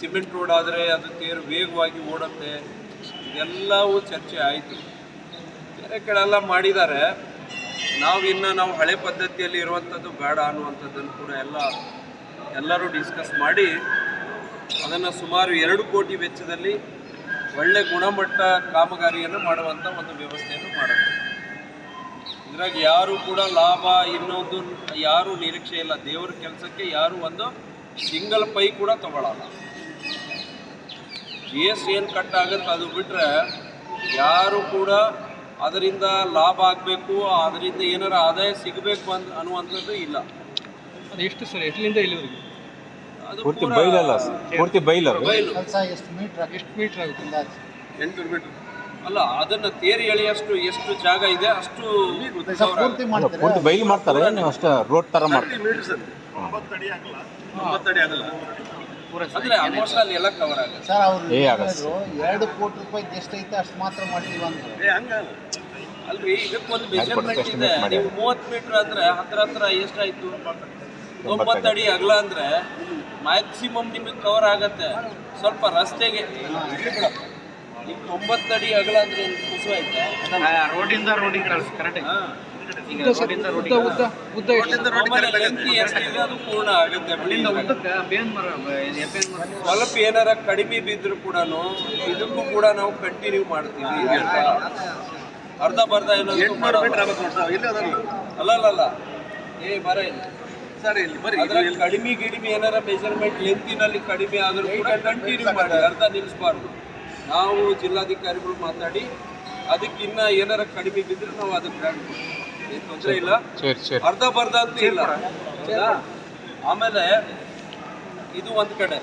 Cement road ಆದರೆ ಅದು ತೇರು ವೇಗವಾಗಿ ಓಡುತ್ತೆ, ಇದೆಲ್ಲವೂ ಚರ್ಚೆ ಆಯಿತು. ಬೇರೆ ಕಡೆಲ್ಲ ಮಾಡಿದ್ದಾರೆ. ನಾವು ಹಳೆ ಪದ್ಧತಿಯಲ್ಲಿ ಇರುವಂಥದ್ದು ಬೇಡ ಅನ್ನುವಂಥದ್ದನ್ನು ಕೂಡ ಎಲ್ಲರೂ ಡಿಸ್ಕಸ್ ಮಾಡಿ ಅದನ್ನು ಸುಮಾರು 2 ಕೋಟಿ ವೆಚ್ಚದಲ್ಲಿ ಒಳ್ಳೆ ಗುಣಮಟ್ಟ ಕಾಮಗಾರಿಯನ್ನು ಮಾಡುವಂಥ ಒಂದು ವ್ಯವಸ್ಥೆಯನ್ನು ಮಾಡುತ್ತೆ. ಇದ್ರಾಗ ಯಾರು ಕೂಡ ಲಾಭ ಇನ್ನೊಂದು ಯಾರೂ ನಿರೀಕ್ಷೆ ಇಲ್ಲ. ದೇವರ ಕೆಲಸಕ್ಕೆ ಯಾರು ಒಂದು ಸಿಂಗಲ್ ಪೈ ಕೂಡ ತಗೊಳ್ಳಲ್ಲ. GST ಏನು ಕಟ್ ಆಗುತ್ತೆ ಅದು ಬಿಟ್ಟರೆ ಯಾರು ಕೂಡ ಅದರಿಂದ ಲಾಭ ಆಗಬೇಕು, ಅದರಿಂದ ಏನಾರ ಆದಾಯ ಸಿಗಬೇಕು ಅನ್ನುವಂಥದ್ದು ಇಲ್ಲ. ಅದು ಎಷ್ಟು ಸರ್, ಎಲ್ಲಿಂದ ಇಲ್ಲಿವರೆಗೆ? ಅದು ಪೂರ್ತಿ ಬೈಲಲ್ಲ, ಪೂರ್ತಿ ಬೈಲು. ಎಷ್ಟು ಮೀಟ್ರ್ ಆಗುತ್ತೆ? 8 ಮೀಟರ್ ಅಲ್ಲ, ಅದನ್ನು ತೇರಿ ಎಳೆಯಷ್ಟು ಎಷ್ಟು ಜಾಗ ಇದೆ ಅಷ್ಟು ಪೂರ್ತಿ ಬೈಲು ಮಾಡ್ತಾರೆ. ನೀವು ಅಷ್ಟೇ ರೋಡ್ ಥರ ಮಾಡ್ತಾರೆ. 90 ಅಡಿ ಆಗಲ್ಲ ಅಂದರೆ ಆಲ್ಮೋಸ್ಟ್ ಅಲ್ಲಿ ಎಲ್ಲ ಕವರ್ ಆಗುತ್ತೆ. ಸರ್ ಅವರು 2 ಕೋಟಿ ರೂಪಾಯಿ ಎಷ್ಟೈತೆ ಅಷ್ಟು ಮಾತ್ರ ಮಾಡ್ತೀವಿ ಅಂದ್ರೆ ಹಂಗಲ್ಲ ಅಲ್ರಿ, ಇದಕ್ಕೊಂದು ಮೆಜರ್ಮೆಂಟ್ ಇದೆ. ನೀವು 30 ಮೀಟರ್ ಅಂದರೆ ಹತ್ರ ಎಷ್ಟಾಯಿತು? 90 ಅಡಿ ಅಗಲ ಅಂದರೆ ಮ್ಯಾಕ್ಸಿಮಮ್ ನಿಮಗೆ ಕವರ್ ಆಗತ್ತೆ. ಸ್ವಲ್ಪ ರಸ್ತೆಗೆ ಈಗ 90 ಅಡಿ ಅಗಲ ಅಂದರೆ ಏನು ಕುಸು ಆಯ್ತಾ? ರೋಡಿಂದ ರೋಡಿಗೆ ಕರೆಕ್ಟ್. ಎಷ್ಟಿದೆ ಅದು ಪೂರ್ಣ ಆಗುತ್ತೆ. ಸ್ವಲ್ಪ ಏನಾರ ಕಡಿಮೆ ಬಿದ್ದರೂ ಕೂಡ ಇದಕ್ಕೂ ಕೂಡ ನಾವು ಕಂಟಿನ್ಯೂ ಮಾಡ್ತೀವಿ. ಅರ್ಧ ಬರ್ಧ ಅಲ್ಲ ಏ ಬರ ಇಲ್ಲ ಕಡಿಮೆ ಏನಾರ ಮೆಜರ್ಮೆಂಟ್ ಲೆಂತಿನಲ್ಲಿ ಕಡಿಮೆ ಆದರೂ ಕೂಡ ಕಂಟಿನ್ಯೂ ಮಾಡಿ, ಅರ್ಧ ನಿಲ್ಲಿಸಬಾರ್ದು. ನಾವು ಜಿಲ್ಲಾಧಿಕಾರಿಗಳು ಮಾತಾಡಿ ಅದಕ್ಕಿನ್ನ ಏನಾರ ಕಡಿಮೆ ಬಿದ್ದರೆ ನಾವು ಅದಕ್ಕೆ ಏನು ತೊಂದರೆ ಇಲ್ಲ. ಅರ್ಧ ಬರ್ಧ ಅಂತ ಇಲ್ಲ. ಆಮೇಲೆ ಇದು ಒಂದು ಕಡೆ